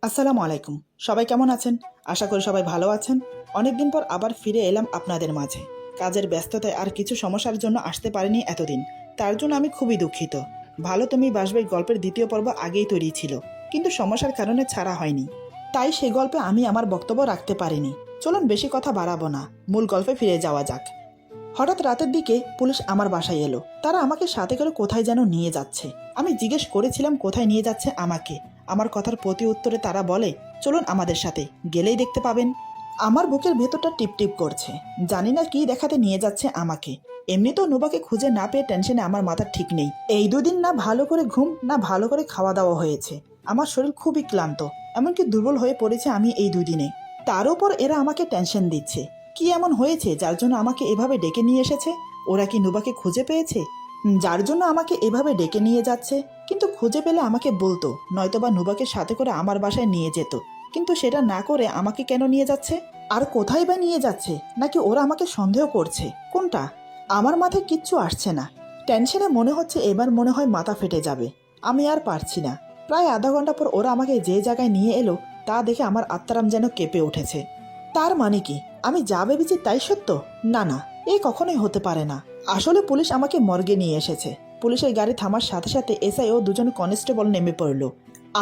আসসালামু আলাইকুম। সবাই কেমন আছেন? আশা করি সবাই ভালো আছেন। অনেকদিন পর আবার ফিরে এলাম আপনাদের মাঝে। কাজের ব্যস্ততায় আর কিছু সমস্যার জন্য আসতে পারিনি এতদিন। তার জন্য আমি খুবই দুঃখিত। ভালো তুমি বাসবে গল্পের দ্বিতীয় পর্ব আগেই তৈরি ছিল, কিন্তু সমস্যার কারণে ছাড়া হয়নি। তাই সেই গল্পে আমি আমার বক্তব্য রাখতে পারিনি। চলুন বেশি কথা বাড়াবো না, মূল গল্পে ফিরে যাওয়া যাক। হঠাৎ রাতের দিকে পুলিশ আমার বাসায় এলো। তারা আমাকে সাথে করে কোথায় যেন নিয়ে যাচ্ছে। আমি জিজ্ঞেস করেছিলাম কোথায় নিয়ে যাচ্ছে আমাকে। আমার কথার প্রতি উত্তরে তারা বলে, চলুন আমাদের সাথে, গেলেই দেখতে পাবেন। আমার বুকের ভেতরটা টিপটিপ করছে। জানি না কি দেখাতে নিয়ে যাচ্ছে আমাকে। এমনিতেও নুবাকে খুঁজে না পেয়ে টেনশনে আমার মাথা ঠিক নেই। এই দুদিন না ভালো করে ঘুম না ভালো করে খাওয়া দাওয়া হয়েছে। আমার শরীর খুবই ক্লান্ত, এমনকি দুর্বল হয়ে পড়েছে আমি এই দুদিনে। তার উপর এরা আমাকে টেনশন দিচ্ছে। কি এমন হয়েছে যার জন্য আমাকে এভাবে ডেকে নিয়ে এসেছে? ওরা কি নুবাকে খুঁজে পেয়েছে, যার জন্য আমাকে এভাবে ডেকে নিয়ে যাচ্ছে? কিন্তু খুঁজে পেলে আমাকে বলতো, নয়তোবা নুবাকে সাথে করে আমার বাসায় নিয়ে যেত। কিন্তু সেটা না করে আমাকে কেন নিয়ে যাচ্ছে? আর কোথায় বা নিয়ে যাচ্ছে? নাকি ওরা আমাকে সন্দেহ করছে? কোনটা? আমার মাথায় কিচ্ছু আসছে না। টেনশনে মনে হচ্ছে এবার মনে হয় মাথা ফেটে যাবে। আমি আর পারছি না। প্রায় আধা ঘন্টা পর ওরা আমাকে যে জায়গায় নিয়ে এলো তা দেখে আমার আত্মারাম যেন কেঁপে উঠেছে। তার মানে কি আমি যা ভেবেছি তাই সত্য? না না, এ কখনোই হতে পারে না। আসলে পুলিশ আমাকে মর্গে নিয়ে এসেছে। পুলিশের গাড়ি থামার সাথে সাথে এসআই ও দুজন কনস্টেবল নেমে পড়ল।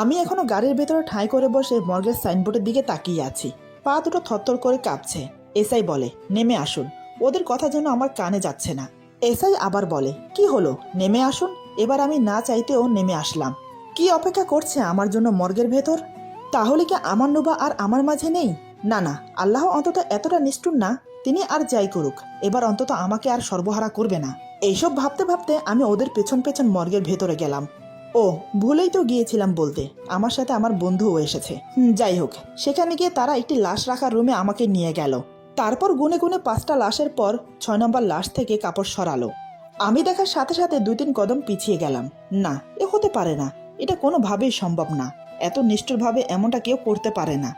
আমি এখনো গাড়ির ভেতরে ঠাঁই করে বসে মর্গের সাইনবোর্ডের দিকে তাকিয়ে আছি। পা দুটো থরথর করে কাঁপছে। এসআই বলে, নেমে আসুন। ওদের কথা যেন আমার কানে যাচ্ছে না। এসআই আবার বলে, কি হলো, নেমে আসুন। এবার আমি না চাইতেও নেমে আসলাম। কি অপেক্ষা করছে আমার জন্য মর্গের ভেতর? তাহলে কি আমার নুবা আর আমার মাঝে নেই? না না, আল্লাহ অন্তত এতটা নিষ্ঠুর না। তিনি আর যাই করুক, এবার অন্তত আমাকে আর সর্বহারা করবে না। এইসব ভাবতে ভাবতে আমি ওদের পেছন পেছন মর্গের ভেতরে গেলাম। ও, ভুলেই তো গিয়েছিলাম বলতে, আমার সাথে আমার বন্ধুও এসেছে। যাই হোক, সেখানে গিয়ে তারা একটি লাশ রাখার রুমে আমাকে নিয়ে গেল। তারপর গুনে গুনে 5টা লাশের পর 6 নম্বর লাশ থেকে কাপড় সরালো। আমি দেখার সাথে সাথে 2-3 কদম পিছিয়ে গেলাম। না, এ হতে পারে না। এটা কোনোভাবেই সম্ভব না। এত নিষ্ঠুরভাবে এমনটা কেউ করতে পারে না।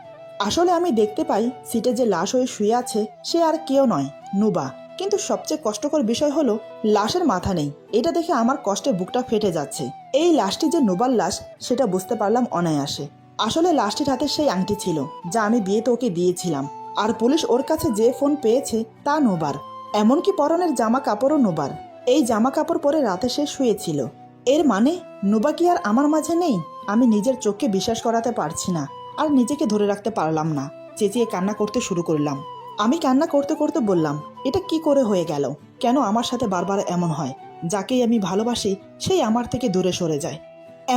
আসলে আমি দেখতে পাই সিটে যে লাশ হয়ে শুয়ে আছে সে আর কেউ নয়, নুবা। কিন্তু সবচেয়ে কষ্টকর বিষয় হলো লাশের মাথা নেই। এটা দেখে আমার কষ্টে বুকটা ফেটে যাচ্ছে। এই লাশটি যে নুবার লাশ সেটা বুঝতে পারলাম অনায়াসে। আসলে লাশটির হাতে সেই আংটি ছিল যা আমি বিয়েতে ওকে দিয়েছিলাম। আর পুলিশ ওর কাছে যে ফোন পেয়েছে তা নুবার। এমনকি পরনের জামা কাপড়ও নুবার। এই জামা কাপড় পরে রাতে সে শুয়েছিল। এর মানে নুবা কি আর আমার মাঝে নেই? আমি নিজের চোখকে বিশ্বাস করাতে পারছি না। আর নিজেকে ধরে রাখতে পারলাম না। চেঁচিয়ে কান্না করতে শুরু করলাম। আমি কান্না করতে করতে বললাম, এটা কি করে হয়ে গেল? কেন আমার সাথে বারবার এমন হয়? যাকেই আমি ভালোবাসি সেই আমার থেকে দূরে সরে যায়।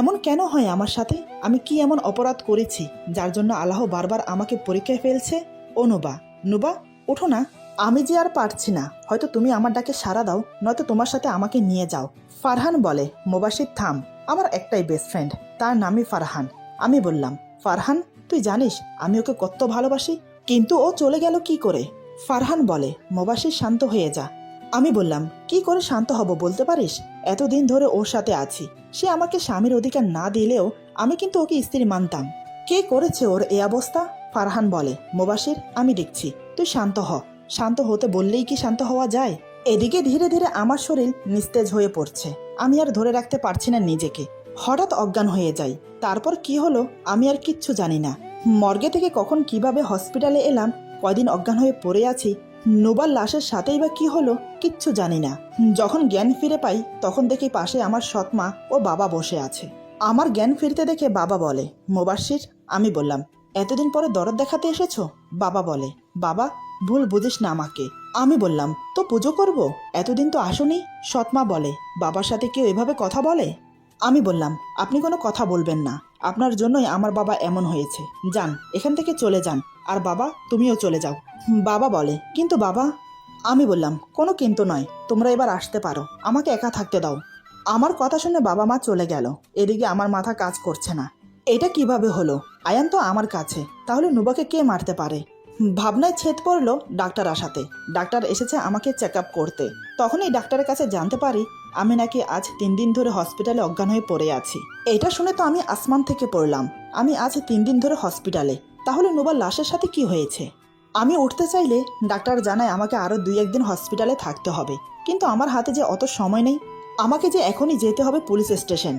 এমন কেন হয় আমার সাথে? আমি কি এমন অপরাধ করেছি যার জন্য আল্লাহ বারবার আমাকে পরীক্ষায় ফেলছে? ও নুবা, নুবা, ওঠো না। আমি যে আর পারছি না। হয়তো তুমি আমার ডাকে সাড়া দাও, নয়তো তোমার সাথে আমাকে নিয়ে যাও। ফারহান বলে, মোবাশির থাম। আমার একটাই বেস্ট ফ্রেন্ড, তার নামই ফারহান। আমি বললাম, ফারহান, তুই জানিস আমি ওকে কত ভালোবাসি, কিন্তু ও চলে গেল কি করে? ফারহান বলে, মোবাশির শান্ত হয়ে যা। আমি বললাম, কি করে শান্ত হব বলতে পারিস? এতদিন ধরে ওর সাথে আছি। সে আমাকে স্বামীর অধিকার না দিলেও আমি কিন্তু ওকে স্ত্রী মানতাম। কে করেছে ওর এই অবস্থা? ফারহান বলে, মোবাশির, আমি দেখছি, তুই শান্ত হ। শান্ত হতে বললেই কি শান্ত হওয়া যায়? এদিকে ধীরে ধীরে আমার শরীর নিস্তেজ হয়ে পড়ছে। আমি আর ধরে রাখতে পারছি না নিজেকে। হঠাৎ অজ্ঞান হয়ে যাই। তারপর কি হলো আমি আর কিচ্ছু জানি না। মর্গে থেকে কখন কিভাবে হসপিটালে এলাম, কয়দিন অজ্ঞান হয়ে পড়ে আছি, নুবার লাশের সাথেই বা কি হলো কিচ্ছু জানি না। যখন জ্ঞান ফিরে পাই তখন দেখি পাশে আমার সৎমা ও বাবা বসে আছে। আমার জ্ঞান ফিরতে দেখে বাবা বলে, মোবাশির। আমি বললাম, এতদিন পরে দরদ দেখাতে এসেছো? বাবা বলে, বাবা, ভুল বুঝিস না আমাকে। আমি বললাম, তো পুজো করব, এতদিন তো আসোনি। সৎমা বলে, বাবার সাথে কেউ এভাবে কথা বলে? আমি বললাম, আপনি কোনো কথা বলবেন না। আপনার জন্যই আমার বাবা এমন হয়েছে। যান, এখান থেকে চলে যান। আর বাবা, তুমিও চলে যাও। বাবা বলে, কিন্তু বাবা। আমি বললাম, কোনো কিন্তু নয়, তোমরা এবার আসতে পারো, আমাকে একা থাকতে দাও। আমার কথা শুনে বাবা মা চলে গেল। এদিকে আমার মাথা কাজ করছে না। এটা কিভাবে হলো? আয়ান তো আমার কাছে, তাহলে নুবাকে কে মারতে পারে? ভাবনায় ছেদ পড়লো ডাক্তার আসাতে। ডাক্তার এসেছে আমাকে চেক আপ করতে। তখনই ডাক্তারের কাছে জানতে পারি আমি নাকি আজ 3 দিন ধরে হসপিটালে অজ্ঞান হয়ে পড়ে আছি। এটা শুনে তো আমি আসমান থেকে পড়লাম। আমি আজ 3 দিন ধরে হসপিটালে, তাহলে নুবার লাশের সাথে কি হয়েছে? আমি উঠতে চাইলে ডাক্তার জানায় আমাকে আরও 2-1 দিন হসপিটালে থাকতে হবে। কিন্তু আমার হাতে যে অত সময় নেই। আমাকে যে এখনই যেতে হবে পুলিশ স্টেশন।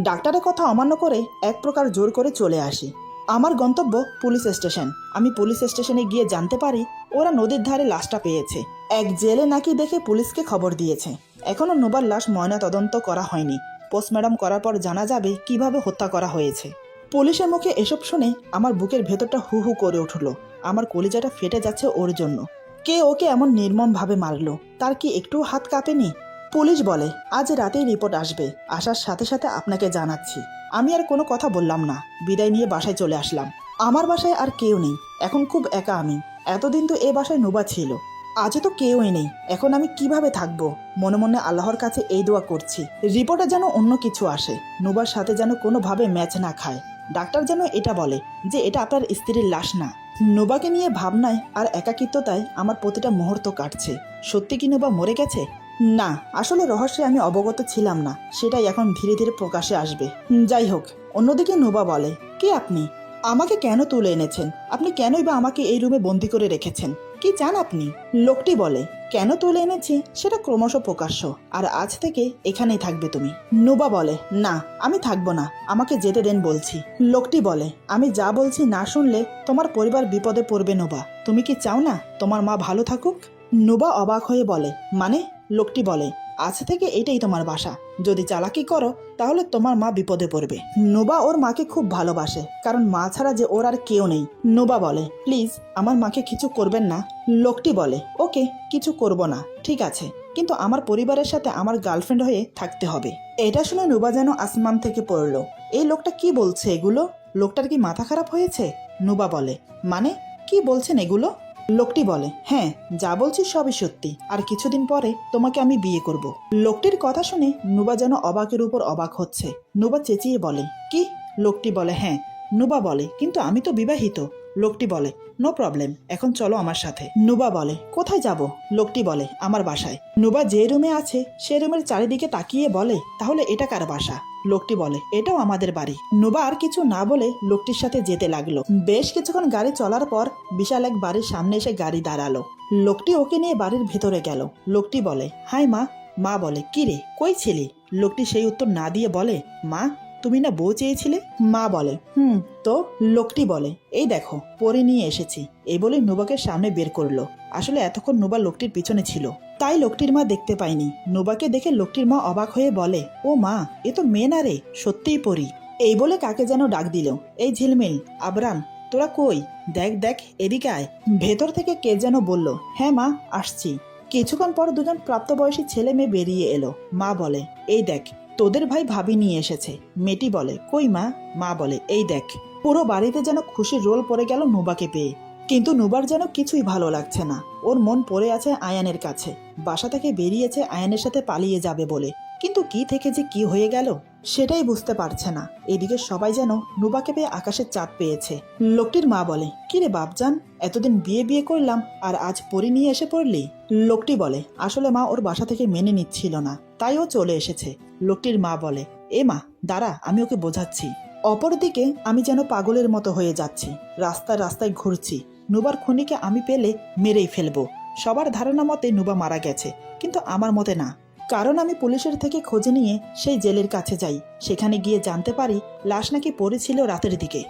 ডাক্তারের কথা অমান্য করে এক প্রকার জোর করে চলে আসি। আমার গন্তব্য পুলিশ স্টেশন। আমি পুলিশ স্টেশনে গিয়ে জানতে পারি ওরা নদীর ধারে লাশটা পেয়েছে। এক জেলে নাকি দেখে পুলিশকে খবর দিয়েছে। এখনো নুবার লাশ ময়না তদন্ত করা হয়নি। পোস্টমর্টম করার পর জানা যাবে কিভাবে হত্যা করা হয়েছে। পুলিশের মুখে এসব শুনে আমার বুকের ভেতরটা হু হু করে উঠল। আমার কলিজাটা ফেটে যাচ্ছে ওর জন্য। কে ওকে এমন নির্মমভাবে মারলো? তার কি একটু হাত কাঁপেনি? পুলিশ বলে আজ রাতেই রিপোর্ট আসবে, আসার সাথে সাথে আপনাকে জানাচ্ছি। আমি আর কোনো কথা বললাম না, বিদায় নিয়ে বাসায় চলে আসলাম। আমার বাসায় আর কেউ নেই, এখন খুব একা আমি। এতদিন তো এ বাসায় নুবা ছিল, আজও তো কেউই নেই। এখন আমি কিভাবে থাকবো? মনে মনে আল্লাহর কাছে এই দোয়া করছি, রিপোর্টে যেন অন্য কিছু আসে, নুবার সাথে যেন কোনোভাবে ম্যাচ না খায়। ডাক্তার যেন এটা বলে যে এটা আপনার স্ত্রীর লাশ না। নুবাকে নিয়ে ভাবনায় আর একাকিত্বতায় আমার প্রতিটা মুহূর্ত কাটছে। সত্যি কি নুবা মরে গেছে? না, আসলে রহস্যে আমি অবগত ছিলাম না, সেটাই এখন ধীরে ধীরে প্রকাশে আসবে। যাই হোক, অন্যদিকে নুবা বলে, কে আপনি? আমাকে কেন তুলে এনেছেন? আপনি কেনই বা আমাকে এই রুমে বন্দি করে রেখেছেন? কি চান আপনি? লোকটি বলে, কেন তুলে এনেছি সেটা ক্রমশ প্রকাশ্য, আর আজ থেকে এখানেই থাকবে তুমি। নুবা বলে, না আমি থাকবো না, আমাকে যেতে দেন বলছি। লোকটি বলে, আমি যা বলছি না শুনলে তোমার পরিবার বিপদে পড়বে নুবা। তুমি কি চাও না তোমার মা ভালো থাকুক? নুবা অবাক হয়ে বলে, মানে? লোকটি বলে, আজ থেকে এটাই তোমার বাসা, যদি চালাকি করো তাহলে তোমার মা বিপদে পড়বে। নুবা ওর মাকে খুব ভালোবাসে, কারণ মা ছাড়া যে ওর আর কেউ নেই। নুবা বলে, প্লিজ আমার মাকে কিছু করবেন না। লোকটি বলে, ওকে, কিছু করব না, ঠিক আছে, কিন্তু আমার পরিবারের সাথে আমার গার্লফ্রেন্ড হয়ে থাকতে হবে। এটা শুনে নুবা যেন আসমান থেকে পড়ল। এই লোকটা কি বলছে এগুলো? লোকটার কি মাথা খারাপ হয়েছে? নুবা বলে, মানে কি বলছেন এগুলো? লোকটি বলে, হ্যাঁ, যা বলছি সবই সত্যি, আর কিছুদিন পরে তোমাকে আমি বিয়ে করব। লোকটির কথা শুনে নুবা যেন অবাকের উপর অবাক হচ্ছে। নুবা চেঁচিয়ে বলে, কি? লোকটি বলে, হ্যাঁ। নুবা বলে, কিন্তু আমি তো বিবাহিত। লোকটি বলে, নো প্রবলেম, এখন চলো আমার সাথে। নুবা বলে, কোথায় যাব? লোকটি বলে, আমার বাসায়। নুবা যে রুমে আছে সে রুমের চারিদিকে তাকিয়ে বলে, তাহলে এটা কার বাসা? লোকটি বলে, এটাও আমাদের বাড়ি। নুবা আর কিছু না বলে লোকটির সাথে যেতে লাগলো। বেশ কিছুক্ষণ গাড়ি চলার পর বিশাল এক বাড়ির সামনে এসে গাড়ি দাঁড়ালো। লোকটি ওকে নিয়ে বাড়ির ভেতরে গেল। লোকটি বলে, হাই মা। মা বলে, কি রে, কই ছিলি? লোকটি সেই উত্তর না দিয়ে বলে, মা তুমি না বউ চেয়েছিলে? মা বলে, তো? লোকটি বলে, এই দেখো পরে নিয়ে এসেছি। এই বলে নুবাকে সামনে বের করলো। আসলে এতক্ষণ নুবা লোকটির পিছনে ছিল, তাই লোকটির মা দেখতে পায়নি। নুবাকে দেখে লোকটির মা অবাক হয়ে বলে, ও মা, এ তো মেয়ে না রে, সত্যিই পরি। এই বলে কাকে যেন ডাক দিল, এই ঝিলমিল, আবরাম, তোরা কই? দেখ দেখ, এদিকে আয়। ভেতর থেকে কে যেন বলল, হ্যাঁ মা, আসছি। কিছুক্ষণ পর দুজন প্রাপ্তবয়সী ছেলে মেয়ে বেরিয়ে এলো। মা বলে, এই দেখ তোদের ভাই ভাবি নিয়ে এসেছে। মেয়েটি বলে, কই মা? মা বলে, এই দেখ। পুরো বাড়িতে যেন খুশির রোল পড়ে গেল নুবাকে পেয়ে। কিন্তু নুবার যেন কিছুই ভালো লাগছে না। ওর মন পড়ে আছে আয়ানের কাছে। বাসা থেকে বেরিয়েছে আয়ানের সাথে পালিয়ে যাবে বলে, কিন্তু কি থেকে যে কি হয়ে গেল সেটাই বুঝতে পারছে না। এদিকে সবাই যেন নুবাকে পেয়ে আকাশের চাঁদ পেয়েছে। লোকটির মা বলে, কি রে বাপজান, এতদিন বিয়ে বিয়ে করলাম আর আজ পরি নিয়ে এসে পড়লি? লোকটি বলে, আসলে মা ওর বাসা থেকে মেনে নিচ্ছিল না, তাই ও চলে এসেছে। লোকটির মা বলে, এ মা দাঁড়া, আমি ওকে বোঝাচ্ছি। অপরদিকে আমি যেন পাগলের মতো হয়ে যাচ্ছি, রাস্তায় রাস্তায় ঘুরছি। নুবার খুনিকে আমি পেলে মেরেই ফেলবো। সবার ধারণা মতে নুবা মারা গেছে, কিন্তু আমার মতে না। কারণ আমি পুলিশের থেকে খোঁজ নিয়ে সেই জেলের কাছে যাই। সেখানে গিয়ে জানতে পারি লাশ নাকি পড়েছিল রাতের দিকে।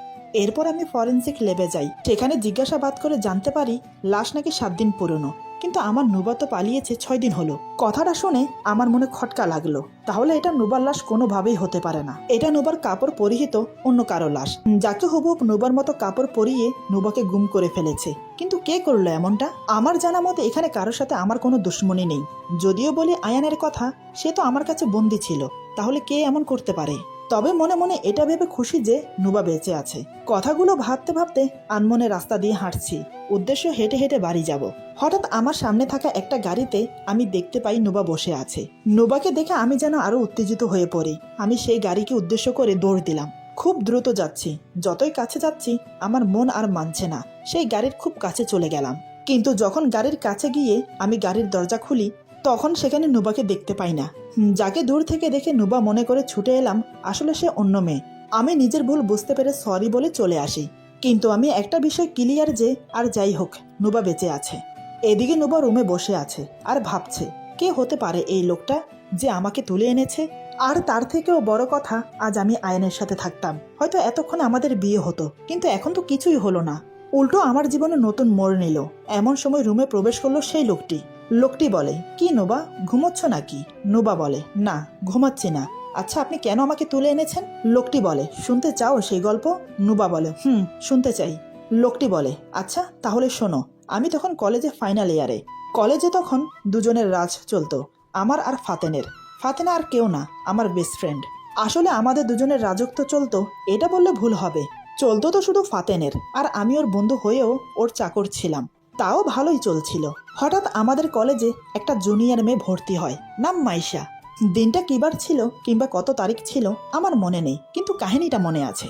এরপর আমি ফরেন্সিক ল্যাবে যাই। সেখানে জিজ্ঞাসাবাদ করে জানতে পারি লাশ নাকি 7 দিন পুরনো, কিন্তু আমার নুবা তো পালিয়েছে 6 দিন হলো। কথাটা শুনে আমার মনে খটকা লাগলো। তাহলে এটা নুবার লাশ কোনোভাবেই হতে পারে না। এটা নুবার কাপড় পরিহিত অন্য কারো লাশ, যাকে হুবহুব নুবার মতো কাপড় পরিয়ে নুবাকে গুম করে ফেলেছে। কিন্তু কে করলো এমনটা? আমার জানা মতে এখানে কারোর সাথে আমার কোনো দুশ্মনী নেই। যদিও বলি আয়ানের কথা, সে তো আমার কাছে বন্দী ছিল, তাহলে কে এমন করতে পারে? তবে মনে মনে এটা ভেবে খুশি যে নুবা বেঁচে আছে। কথাগুলো ভাবতে ভাবতে আনমনে রাস্তা দিয়ে হাঁটছি, উদ্দেশ্য হেঁটে হেঁটে বাড়ি যাব। হঠাৎ আমার সামনে থাকা একটা গাড়িতে আমি দেখতে পাই নুবা বসে আছে। নুবাকে দেখে আমি যেন আরো উত্তেজিত হয়ে পড়ি। আমি সেই গাড়িকে উদ্দেশ্য করে দৌড় দিলাম। খুব দ্রুত যাচ্ছি, যতই কাছে যাচ্ছি আমার মন আর মানছে না। সেই গাড়ির খুব কাছে চলে গেলাম, কিন্তু যখন গাড়ির কাছে গিয়ে আমি গাড়ির দরজা খুলি, তখন সেখানে নুবাকে দেখতে পাই না। যাকে দূর থেকে দেখে নুবা মনে করে ছুটে এলাম, আসলে সে অন্য মেয়ে। আমি নিজের ভুল বুঝতে পেরে সরি বলে চলে আসি। কিন্তু আমি একটা বিষয় ক্লিয়ার যে, আর যাই হোক, নুবা বেঁচে আছে। এদিকে নুবা রুমে বসে আছে আর ভাবছে, কে হতে পারে এই লোকটা যে আমাকে তুলে এনেছে। আর তার থেকেও বড় কথা, আজ আমি আয়নের সাথে থাকতাম, হয়তো এতক্ষণে আমাদের বিয়ে হতো, কিন্তু এখন তো কিছুই হলো না। উল্টো আমার জীবনে নতুন মোড় নিল। এমন সময় রুমে প্রবেশ করলো সেই লোকটি। লোকটি বলে, কি নুবা, ঘুমোচ্ছ নাকি? নুবা বলে, না, ঘুমাচ্ছি না। আচ্ছা, আপনি কেন আমাকে তুলে এনেছেন? লোকটি বলে, শুনতে চাও সেই গল্প? নুবা বলে, শুনতে চাই। লোকটি বলে, আচ্ছা তাহলে শোনো। আমি তখন কলেজে ফাইনাল ইয়ারে। কলেজে তখন দুজনের রাজ চলতো, আমার আর ফাতেনের। ফাতেনা আর কেউ না, আমার বেস্ট ফ্রেন্ড। আসলে আমাদের দুজনের রাজত্ব চলতো, এটা বললে ভুল হবে। চলতো তো শুধু ফাতেনের, আর আমি ওর বন্ধু হয়েও ওর চাকর ছিলাম। তাও ভালোই চলছিল। হঠাৎ আমাদের কলেজে একটা জুনিয়র মেয়ে ভর্তি হয়, নাম মাইশা। দিনটা কিবার ছিল কিংবা কত তারিখ ছিল আমার মনে নেই, কিন্তু কাহিনীটা মনে আছে।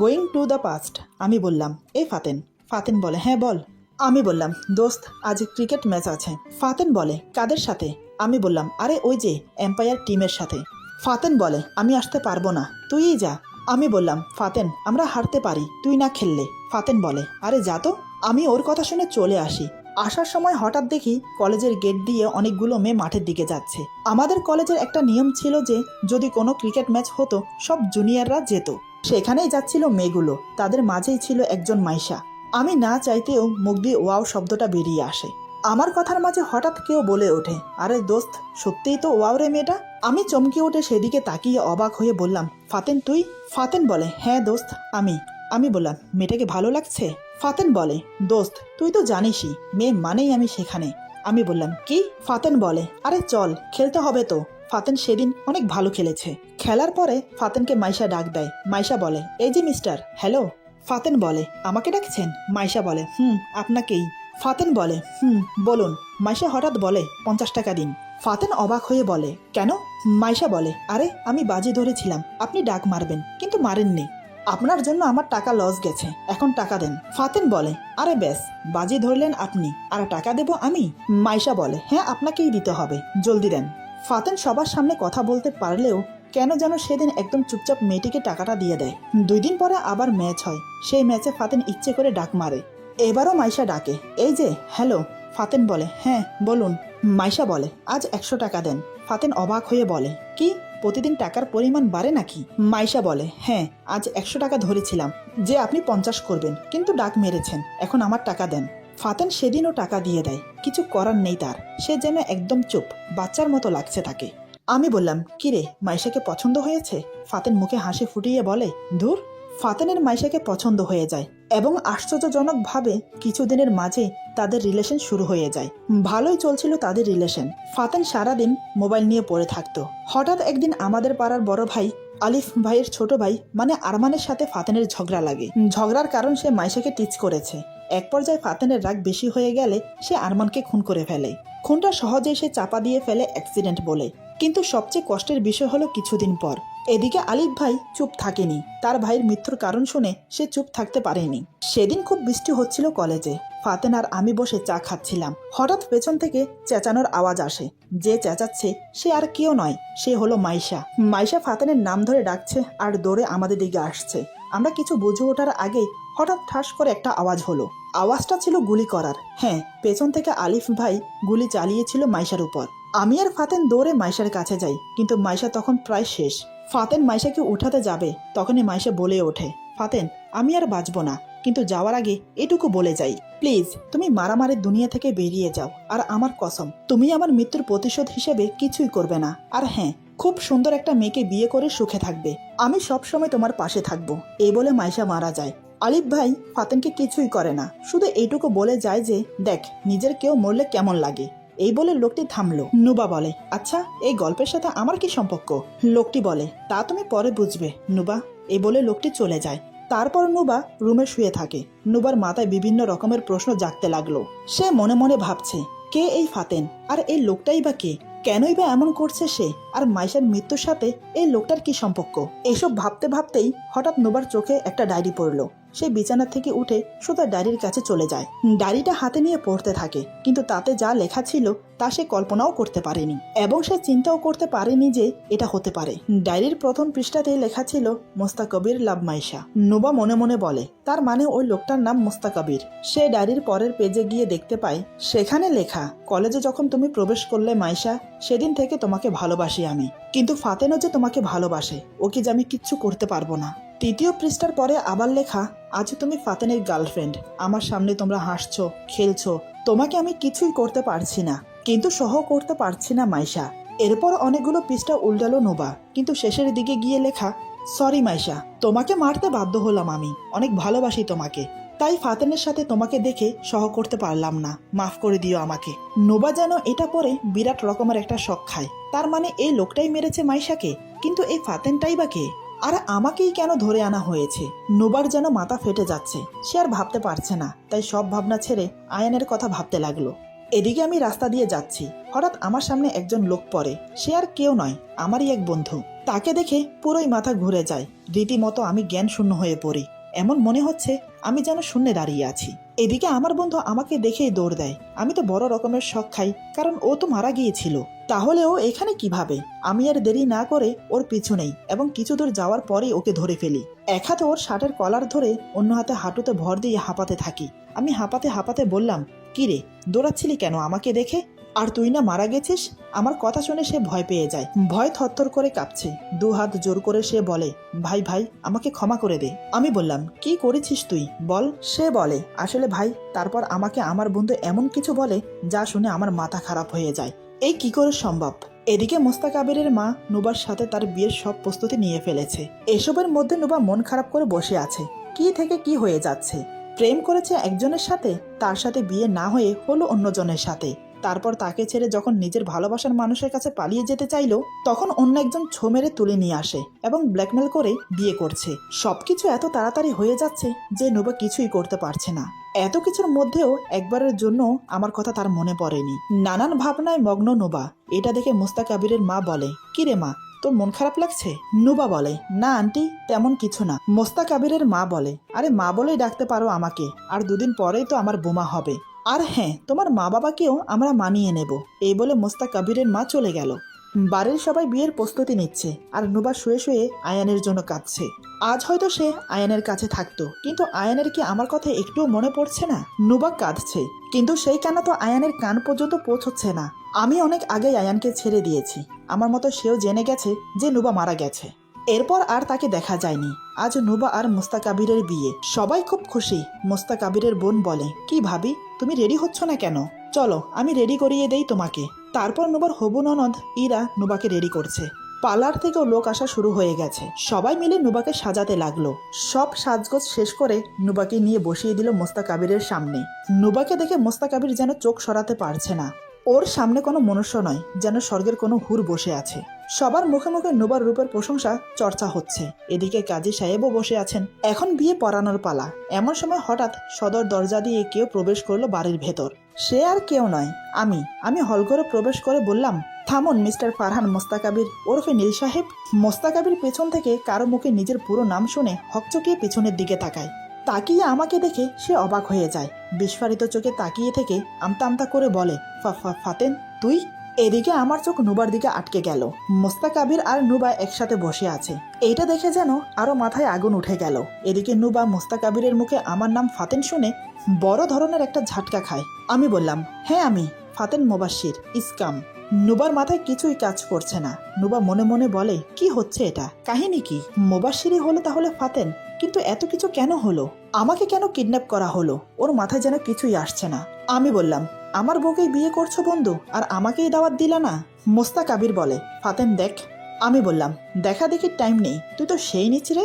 Going to the past. আমি বললাম, এই ফাতেন। ফাতেন বলে, হ্যাঁ বল। আমি বললাম, দোস্ত আজ ক্রিকেট ম্যাচ আছে। ফাতেন বলে, কাদের সাথে? আমি বললাম, আরে ওই যে এম্পায়ার টিমের সাথে। ফাতেন বলে, আমি আসতে পারবো না, তুইই যা। আমি বললাম, ফাতেন আমরা হারতে পারি, তুই না খেললে। ফাতেন বলে, আরে যা তো। আমি ওর কথা শুনে চলে আসি। আসার সময় হঠাৎ দেখি কলেজের গেট দিয়ে অনেকগুলো মেয়ে মাঠের দিকে যাচ্ছে। আমাদের কলেজের একটা নিয়ম ছিল যে যদি কোনো ক্রিকেট ম্যাচ হতো সব জুনিয়ররা যেত। সেখানেই যাচ্ছিল মেয়েগুলো, তাদের মাঝেই ছিল একজন মাইশা। আমি না চাইতেও মুখ দিয়ে ওয়াও শব্দটা বেরিয়ে আসে। আমার কথার মাঝে হঠাৎ কেউ বলে ওঠে, আরে দোস্ত, সত্যিই তো ওয়াও রে মেয়েটা। আমি চমকে উঠে সেদিকে তাকিয়ে অবাক হয়ে বললাম, ফাতেন তুই? ফাতেন বলে, হ্যাঁ দোস্ত আমি। আমি বললাম, মেয়েটাকে ভালো লাগছে? ফাতেন বলে, দোস্ত তুই তো জানিসই, মেয়ে মানেই আমি সেখানে। আমি বললাম, কি? ফাতেন বলে, আরে চল, খেলতে হবে তো। ফাতেন সেদিন অনেক ভালো খেলেছে। খেলার পরে ফাতেনকে মাইশা ডাক দেয়। মাইশা বলে, এই যে মিস্টার, হ্যালো। ফাতেন বলে, আমাকে ডাকছেন? মাইশা বলে, আপনাকেই। ফাতেন বলে, বলুন। মাইশা হঠাৎ বলে, 50 টাকা দিন। ফাতেন অবাক হয়ে বলে, কেন? মাইশা বলে, আরে আমি বাজি ধরেছিলাম আপনি ডাক মারবেন, কিন্তু মারেননি। আপনার জন্য আমার টাকা লস গেছে, এখন টাকা দেন। ফাতেন বলে, আরে ব্যাস, বাজি ধরলেন আপনি, আর টাকা দেব আমি? মাইশা বলে, হ্যাঁ আপনাকেই দিতে হবে, জলদি দেন। ফাতেন সবার সামনে কথা বলতে পারলেও কেন যেন সেদিন একদম চুপচাপ মেয়েটিকে টাকাটা দিয়ে দেয়। 2 দিন পরে আবার ম্যাচ হয়। সেই ম্যাচে ফাতেন ইচ্ছে করে ডাক মারে। এবারও মাইশা ডাকে, এই যে, হ্যালো। ফাতেন বলে, হ্যাঁ বলুন। মাইশা বলে, আজ 100 টাকা দেন। ফাতেন অবাক হয়ে বলে, কি, প্রতিদিন টাকার পরিমাণ বাড়ে নাকি? মাইশা বলে, হ্যাঁ, আজ 100 টাকা ধরেছিলাম যে আপনি 50 করবেন, কিন্তু ডাক মেরেছেন, এখন আমার টাকা দেন। ফাতেন সেদিনও টাকা দিয়ে দেয়। কিছু করার নেই তার, সে যেন একদম চুপ, বাচ্চার মতো লাগছে তাকে। আমি বললাম, কিরে, মাইশাকে পছন্দ হয়েছে? ফাতেন মুখে হাসি ফুটিয়ে বলে, ধুর। ফাতেনের মাইশাকে পছন্দ হয়ে যায় এবং আশ্চর্যজনকভাবে কিছুদিনের মাঝে তাদের রিলেশন শুরু হয়ে যায়। ভালোই চলছিল তাদের রিলেশন। ফাতেন সারাদিন মোবাইল নিয়ে পড়ে থাকতো। হঠাৎ একদিন আমাদের পাড়ার বড় ভাই আলিফ ভাইয়ের ছোট ভাই মানে আরমানের সাথে ফাতেনের ঝগড়া লাগে। ঝগড়ার কারণ সে মাইশাকে টিচ করেছে। এক পর্যায়ে ফাতেনের রাগ বেশি হয়ে গেলে সে আরমানকে খুন করে ফেলে। খুনটা সহজেই সে চাপা দিয়ে ফেলে অ্যাক্সিডেন্ট বলে। কিন্তু সবচেয়ে কষ্টের বিষয় হলো কিছুদিন পর এদিকে আলিফ ভাই চুপ থাকেনি। তার ভাইয়ের মৃত্যুর কারণ শুনে সে চুপ থাকতে পারেনি। সেদিন খুব বৃষ্টি হচ্ছিল কলেজে। ফাতেন আর আমি বসে চা খাচ্ছিলাম। হঠাৎ পেছন থেকে চেঁচানোর আওয়াজ আসে। যে চেঁচাচ্ছে সে আর কেউ নয়, সে হলো মাইশা। মাইশা ফাতেনের নাম ধরে ডাকছে আর দৌড়ে আমাদের দিকে আসছে। আমরা কিছু বুঝে ওঠার আগেই হঠাৎ ঠাস করে একটা আওয়াজ হলো। আওয়াজটা ছিল গুলি করার। হ্যাঁ, পেছন থেকে আলিফ ভাই গুলি চালিয়েছিল মাইশার উপর। আমি আর ফাতেন দৌড়ে মাইশার কাছে যাই, কিন্তু মাইশা তখন প্রায় শেষ। ফাতেন মাইশাকে উঠাতে যাবে, তখনই মাইশা বলে ওঠে, ফাতেন আমি আর বাঁচব না, কিন্তু যাওয়ার আগে এটুকু বলে যাই, প্লিজ তুমি মারামারির দুনিয়া থেকে বেরিয়ে যাও। আর আমার কসম, তুমি আমার মৃত্যুর প্রতিশোধ হিসেবে কিছুই করবে না। আর হ্যাঁ, খুব সুন্দর একটা মেয়েকে বিয়ে করে সুখে থাকবে। আমি সবসময় তোমার পাশে থাকবো। এই বলে মাইশা মারা যায়। আলিফ ভাই ফাতেনকে কিছুই করে না, শুধু এইটুকু বলে যায় যে, দেখ নিজের কেউ মরলে কেমন লাগে। এই বলে লোকটি থামলো। নুবা বলে, আচ্ছা এই গল্পের সাথে আমার কি সম্পর্ক? লোকটি বলে, তা তুমি পরে বুঝবে নুবা। এই বলে লোকটি চলে যায়। তারপর নুবা রুমে শুয়ে থাকে। নুবার মাথায় বিভিন্ন রকমের প্রশ্ন জাগতে লাগলো। সে মনে মনে ভাবছে, কে এই ফাতেন, আর এই লোকটাই বা কে? কেনই বা এমন করছে সে? আর মাইশার মৃত্যুর সাথে এই লোকটার কি সম্পর্ক? এসব ভাবতে ভাবতেই হঠাৎ নুবার চোখে একটা ডায়েরি পড়লো। সে বিছানা থেকে উঠে সোজা ডায়েরির কাছে চলে যায়। ডায়েরিটা হাতে নিয়ে পড়তে থাকে, কিন্তু তাতে যা লেখা ছিল তা সে কল্পনাও করতে পারেনি এবং সে চিন্তাও করতে পারেনি যে এটা হতে পারে। ডায়েরির প্রথম পৃষ্ঠাতে লেখা ছিল মোস্তাকবির লাভ মাইশা। নুবা মনে মনে বলে, তার মানে ওই লোকটার নাম মোস্তাকবির। সে ডায়েরির পরের পেজে গিয়ে দেখতে পায় সেখানে লেখা, কলেজে যখন তুমি প্রবেশ করলে মাইশা, সেদিন থেকে তোমাকে ভালোবাসি আমি, কিন্তু ফাতেনও যে তোমাকে ভালোবাসে, ওকে যে আমি কিচ্ছু করতে পারবো না। তৃতীয় পৃষ্ঠার পরে আবার লেখা, আজ তুমি ফাতেনের গার্লফ্রেন্ড, আমার সামনে তোমরা হাসছো খেলছো, তোমাকে আমি কিছুই করতে পারছি না, কিন্তু সহ করতে পারছি না মাইশা। এরপর অনেকগুলো পৃষ্ঠা উল্টালো নোবা, কিন্তু শেষের দিকে গিয়ে লেখা, সরি মাইশা, তোমাকে মারতে বাধ্য হলাম, আমি অনেক ভালোবাসি তোমাকে, তাই ফাতেনের সাথে তোমাকে দেখে সহ করতে পারলাম না, মাফ করে দিও আমাকে। নোবা যেন এটা পরে বিরাট রকমের একটা শক খায়। তার মানে এই লোকটাই মেরেছে মাইশাকে, কিন্তু এই ফাতেনটাই বা কে? আর আমাকেই কেন ধরে আনা হয়েছে? নোবার যেন মাথা ফেটে যাচ্ছে, সে আর ভাবতে পারছে না, তাই সব ভাবনা ছেড়ে আয়ানের কথা ভাবতে লাগলো। এদিকে আমি রাস্তা দিয়ে যাচ্ছি, হঠাৎ আমার সামনে একজন লোক পড়ে। সে আর কেউ নয়, আমারই এক বন্ধু। তাকে দেখে পুরোই মাথা ঘুরে যায়, রীতিমতো আমি জ্ঞান শূন্য হয়ে পড়ি। এমন মনে হচ্ছে আমি যেন শূন্যে দাঁড়িয়ে আছি। এদিকে আমার বন্ধু আমাকে দেখেই দৌড় দেয়। আমি তো বড় রকমের শক খাই, কারণ ও তো মারা গিয়েছিল। তাহলে ও এখানে কিভাবে? আমি আর দেরি না করে ওর পিছু নেই এবং কিছু দূর যাওয়ার পরেই ওকে ধরে ফেলি। এক হাতে ওর শার্টের কলার ধরে অন্য হাতে হাঁটুতে ভর দিয়ে হাঁপাতে থাকি। আমি হাঁপাতে হাঁপাতে বললাম, কি রে, দৌড়াচ্ছিলি কেন আমাকে দেখে? আর তুই না মারা গেছিস? আমার কথা শুনে সে ভয় পেয়ে যায়, ভয় থরথর করে কাঁপছে। দু হাত জোর করে সে বলে, ভাই ভাই, আমাকে ক্ষমা করে দে। আমি বললাম, কি করেছিস তুই বল? সে বলে, আসলে ভাই, তারপর আমাকে আমার বন্ধু এমন কিছু বলে যা শুনে আমার মাথা খারাপ হয়ে যায়। এই কি করে সম্ভব? এদিকে মোস্তাকাবিরের মা নুবার সাথে তার বিয়ের সব প্রস্তুতি নিয়ে ফেলেছে। এসবের মধ্যে নুবা মন খারাপ করে বসে আছে। কি থেকে কি হয়ে যাচ্ছে। প্রেম করেছে একজনের সাথে, তার সাথে বিয়ে না হয়ে হলো অন্যজনের সাথে। তারপর তাকে ছেড়ে যখন নিজের ভালোবাসার মানুষের কাছে পালিয়ে যেতে চাইলো, তখন অন্য একজন ছো মেরে তুলে নিয়ে আসে এবং ব্ল্যাকমেল করে বিয়ে করছে। সবকিছু এত তাড়াতাড়ি হয়ে যাচ্ছে যে নুবা কিছুই করতে পারছে না। এত কিছুর মধ্যেও একবারের জন্য আমার কথা তার মনে পড়েনি। নানান ভাবনায় মগ্ন নুবা। এটা দেখে মোস্তাকাবিরের মা বলে, কি রে মা, তোর মন খারাপ লাগছে? নুবা বলে, না আন্টি, তেমন কিছু না। মোস্তাকাবিরের মা বলে, আরে মা বলেই ডাকতে পারো আমাকে, আর দুদিন পরেই তো আমার বোমা হবে। আর হ্যাঁ, তোমার মা বাবাকেও আমরা মানিয়ে নেব। এই বলে মোস্তাকাবিরের মা চলে গেল। বাড়ির সবাই বিয়ের প্রস্তুতি নিচ্ছে, আর নুবা শুয়ে শুয়ে আয়ানের জন্য কাঁদছে। আজ হয়তো সে আয়ানের কাছে থাকতো, কিন্তু আয়ানের কি আমার কথা একটুও মনে পড়ছে না? নুবা কাঁদছে, কিন্তু সেই কান্না তো আয়ানের কান পর্যন্ত পৌঁছচ্ছে না। আমি অনেক আগেই আয়ানকে ছেড়ে দিয়েছি। আমার মতো সেও জেনে গেছে যে নুবা মারা গেছে। এরপর আর তাকে দেখা যায়নি। আজ নুবা আর মোস্তাকাবিরের বিয়ে, সবাই খুব খুশি। মোস্তাকাবিরের বোন বলে, কি ভাবি, তুমি রেডি হচ্ছ না কেন? চলো আমি রেডি করিয়ে দেই তোমাকে। তারপর নুবার হবু ননদ ইরা নুবাকে রেডি করছে। পার্লার থেকেও লোক আসা শুরু হয়ে গেছে। সবাই মিলে নুবাকে সাজাতে লাগলো। সব সাজগোজ শেষ করে নুবাকে নিয়ে বসিয়ে দিল মোস্তাকাবিরের সামনে। নুবাকে দেখে মোস্তাকাবির যেন চোখ সরাতে পারছে না। ওর সামনে কোনো মনুষ্য নয়, যেন স্বর্গের কোনো হুর বসে আছে। সবার মুখে মুখে নুবার রূপের প্রশংসা চর্চা হচ্ছে। এদিকে কাজী সাহেবও বসে আছেন। এখন বিয়ে পড়ানোর পালা। এমন সময় হঠাৎ সদর দরজা দিয়ে কেউ প্রবেশ করলো বাড়ির ভেতর। সে আর কেউ নয়, আমি হলঘরে প্রবেশ করে বললাম, থামুন মিস্টার ফারহান মোস্তাকাবির ওরফে নীল সাহেব। মোস্তাকাবির পেছন থেকে কারো মুখে নিজের পুরো নাম শুনে হকচকিয়ে পেছনের দিকে তাকায়। তাকিয়ে আমাকে দেখে সে অবাক হয়ে যায়। বিস্ফারিত চোখে তাকিয়ে থেকে আমতা আমতা করে বলে, ফাতেন তুই? এদিকে আমার চোখ নুবার দিকে আটকে গেল। মোস্তাকাবির আর নুবা একসাথে বসে আছে। এইটা দেখে যেন আরো মাথায় আগুন উঠে গেল। এদিকে নুবা মোস্তাকাবিরের মুখে আমার নাম ফাতেন শুনে বড় ধরনের একটা ঝাটকা খায়। আমি বললাম, হ্যাঁ আমি ফাতেন মোবাশ্বির ইসকাম। নুবার মাথায় কিছুই কাজ করছে না। নুবা মনে মনে বলে, কি হচ্ছে এটা? কাহিনী কি? মোবাশ্বিরই হলো তাহলে ফাতেন, কিন্তু এত কিছু কেন হলো? আমাকে কেন কিডন্যাপ করা হলো? ওর মাথায় যেন কিছুই আসছে না। আমি বললাম, আমার বউকেই বিয়ে করছো বন্ধু, আর আমাকেই দাওয়াত দিলা না? মোস্তাকাবির বলে, ফাতেন দেখ। আমি বললাম, দেখা দেখি টাইম নেই, তুই তো সেই নিচ্ছি রে।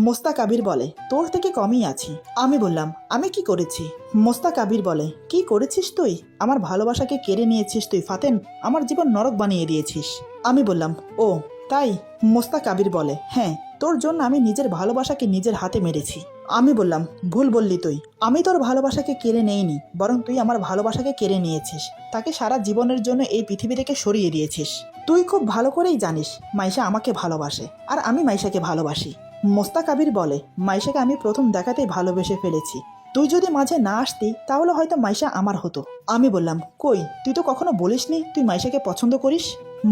মোস্তাকাবির বলে, তোর থেকে কমই আছি। আমি বললাম, আমি কি করেছি? মোস্তাকাবির বলে, কি করেছিস তুই? আমার ভালোবাসাকে কেড়ে নিয়েছিস তুই ফাতেন, আমার জীবন নরক বানিয়ে দিয়েছিস। আমি বললাম, ও তাই? মোস্তাকাবির বলে, হ্যাঁ, তোর জন্য আমি নিজের ভালোবাসাকে নিজের হাতে মেরেছি। আমি বললাম, ভুল বললি তুই। আমি তোর ভালোবাসাকে কেড়ে নেইনি, বরং তুই আমার ভালোবাসাকে কেড়ে নিয়েছিস। তাকে সারা জীবনের জন্য এই পৃথিবী থেকে সরিয়ে দিয়েছিস। তুই খুব ভালো করেই জানিস মাইশা আমাকে ভালোবাসে, আর আমি মাইশাকে ভালোবাসি। মোস্তাক আবির বলে, মাইশাকে আমি প্রথম দেখাতেই ভালোবেসে ফেলেছি। তুই যদি মাঝে না আসতি তাহলে হয়তো মাইশা আমার হতো। আমি বললাম, কই, তুই তো কখনো বলিসনি তুই মাইশাকে পছন্দ করিস।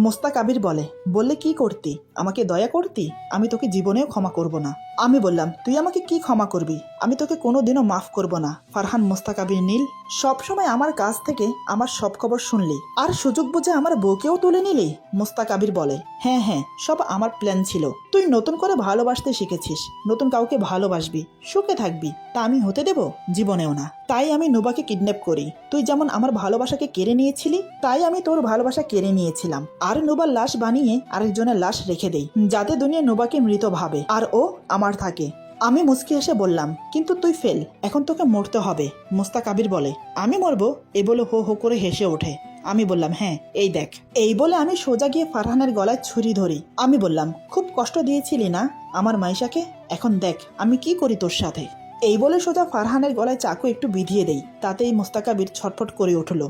মোস্তাক আবির বলে, বললে কি করতি, আমাকে দয়া করতি, আমি তোকে জীবনেও ক্ষমা করব না। আমি বললাম, তুই আমাকে কি ক্ষমা করবি, আমি তোকে কোনোদিনও মাফ করব না। ফারহান মোস্তাক আবির নীল, সবসময় আমার কাছ থেকে আমার সব খবর শুনলি আর সুযোগ বুঝে আমার বউকেও তুলে নিলি। মোস্তাক আবির বলে, হ্যাঁ হ্যাঁ, সব আমার প্ল্যান ছিল। তুই নতুন করে ভালোবাসতে শিখেছিস, নতুন কাউকে ভালোবাসবি, সুখে থাকবি, তা আমি হতে দেব জীবনেও না। তাই আমি নুবাকে কিডন্যাপ করি। তুই যেমন আমার ভালোবাসাকে কেড়ে নিয়েছিলি, তাই আমি তোর ভালোবাসা কেড়ে নিয়েছিলাম আর নুবার লাশ বানিয়ে আরেকজনের লাশ রেখে দেই, যাতে দুনিয়া নুবাকে মৃত ভাবে আর ও আমার থাকে। আমি মুচকি এসে বললাম, কিন্তু তুই ফেল, এখন তোকে মরতে হবে। মোস্তাক আবির বলে, আমি মরবো? এ বলে হো হো করে হেসে ওঠে। আমি বললাম, হ্যাঁ এই দেখ। এই বলে আমি সোজা গিয়ে ফারহানের গলায় ছুরি ধরি। আমি বললাম, খুব কষ্ট দিয়েছিলি না আমার মাইশাকে, এখন দেখ আমি কি করি তোর সাথে। এই বলে সোজা ফারহানের গলায় চাকু একটু বিধিয়ে দেই, তাতেই মোস্তাক আবির ছটফট করে উঠল।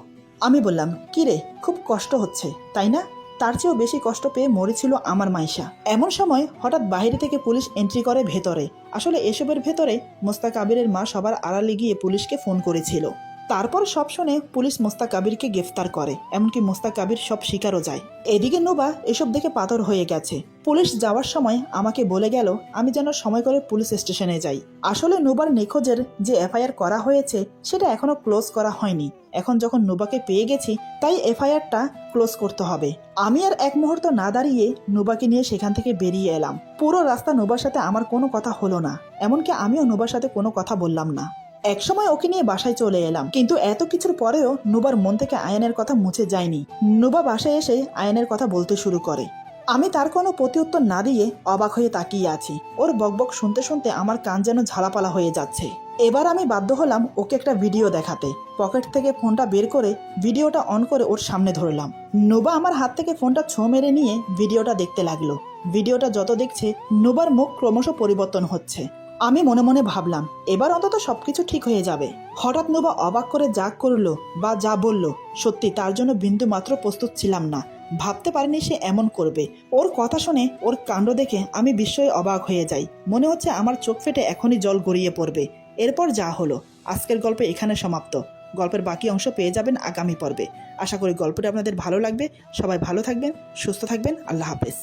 আমি বললাম, কি রে, খুব কষ্ট হচ্ছে তাই না? তার চেয়েও বেশি কষ্ট পেয়ে মরেছিল আমার মাইশা। এমন সময় হঠাৎ বাইরে থেকে পুলিশ এন্ট্রি করে ভেতরে। আসলে এসবের ভেতরে মোস্তাক আবিরের মা সবার আড়ালে গিয়ে পুলিশকে ফোন করেছিল। তারপর সব শুনে পুলিশ মোস্তাক আবিরকে গ্রেফতার করে, এমনকি মোস্তাক আবির সব স্বীকারও যায়। এদিকে নোবা এসব দেখে পাথর হয়ে গেছে। পুলিশ যাওয়ার সময় আমাকে বলে গেল আমি যেন সময় করে পুলিশ স্টেশনে যাই। আসলে নোবার নিখোঁজের যে এফআইআর করা হয়েছে সেটা এখনো ক্লোজ করা হয়নি। এখন যখন নোবাকে পেয়ে গেছি তাই এফআইআরটা ক্লোজ করতে হবে। আমি আর এক মুহূর্ত না দাঁড়িয়ে নোবাকে নিয়ে সেখান থেকে বেরিয়ে এলাম। পুরো রাস্তা নোবার সাথে আমার কোনো কথা হলো না, এমনকি আমিও নোবার সাথে কোনো কথা বললাম না। একসময় ওকে নিয়ে বাসায় চলে এলাম, কিন্তু এত কিছুর পরেও নুবার মন থেকে আয়ানের কথা মুছে যায়নি। নুবা বাসায় এসে আয়ানের কথা বলতে শুরু করে। আমি তার কোনো প্রতিউত্তর না দিয়ে অবাক হয়ে তাকিয়ে আছি। ওর বকবক শুনতে শুনতে আমার কান যেন ঝালাপালা হয়ে যাচ্ছে। এবার আমি বাধ্য হলাম ওকে একটা ভিডিও দেখাতে। পকেট থেকে ফোনটা বের করে ভিডিওটা অন করে ওর সামনে ধরলাম। নুবা আমার হাত থেকে ফোনটা ছোঁ মেরে নিয়ে ভিডিওটা দেখতে লাগলো। ভিডিওটা যত দেখছে নুবার মুখ ক্রমশ পরিবর্তন হচ্ছে। আমি মনে মনে ভাবলাম এবার অন্তত সবকিছু ঠিক হয়ে যাবে। হঠাৎ নোবা অবাক করে যা করলো বা যা বলল, সত্যি তার জন্য বিন্দু মাত্র প্রস্তুত ছিলাম না। ভাবতে পারিনি সে এমন করবে। ওর কথা শুনে, ওর কাণ্ড দেখে আমি বিস্ময়ে অবাক হয়ে যাই। মনে হচ্ছে আমার চোখ ফেটে এখনই জল গড়িয়ে পড়বে। এরপর যা হলো, আজকের গল্প এখানে সমাপ্ত। গল্পের বাকি অংশ পেয়ে যাবেন আগামী পর্বে। আশা করি গল্পটা আপনাদের ভালো লাগবে। সবাই ভালো থাকবেন, সুস্থ থাকবেন। আল্লাহ হাফেজ।